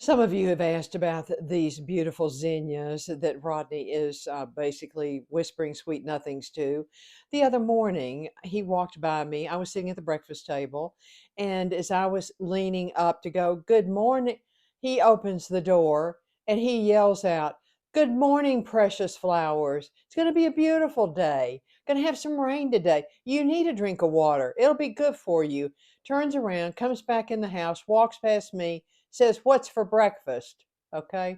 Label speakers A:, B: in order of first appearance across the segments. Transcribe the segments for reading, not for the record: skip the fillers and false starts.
A: Some of you have asked about these beautiful zinnias that Rodney is basically whispering sweet nothings to. The other morning, he walked by me. I was sitting at the breakfast table, and as I was leaning up to go, "Good morning," he opens the door and he yells out, "Good morning, precious flowers. It's going to be a beautiful day. Going to have some rain today. You need a drink of water. It'll be good for you." Turns around, comes back in the house, walks past me, says, "What's for breakfast?" Okay.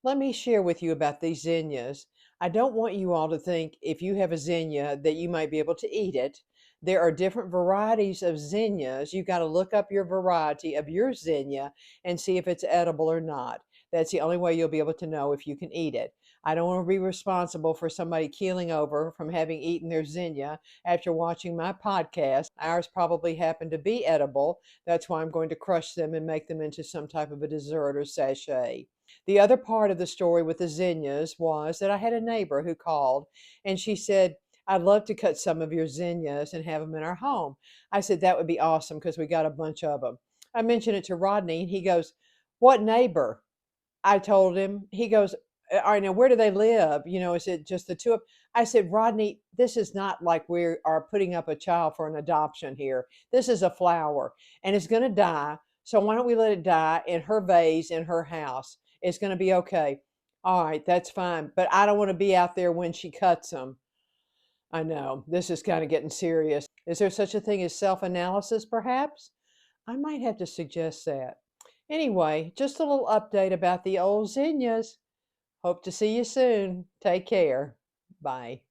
A: Let me share with you about these zinnias. I don't want you all to think if you have a zinnia that you might be able to eat it. There are different varieties of zinnias. You got to look up your variety of your zinnia and see if it's edible or not. That's the only way you'll be able to know if you can eat it. I don't want to be responsible for somebody keeling over from having eaten their zinnia after watching my podcast. Ours probably happened to be edible. That's why I'm going to crush them and make them into some type of a dessert or sachet. The other part of the story with the zinnias was that I had a neighbor who called and she said, "I'd love to cut some of your zinnias and have them in our home." I said, "That would be awesome because we got a bunch of them." I mentioned it to Rodney and he goes, "What neighbor?" I told him. He goes, "All right, now where do they live? Is it just the two of—" I said, "Rodney, this is not like we are putting up a child for an adoption here. This is a flower and it's going to die. So why don't we let it die in her vase in her house? It's going to be okay." "All right, that's fine. But I don't want to be out there when she cuts them." I know this is kind of getting serious. Is there such a thing as self-analysis, perhaps? I might have to suggest that. Anyway, just a little update about the old zinnias. Hope to see you soon. Take care. Bye.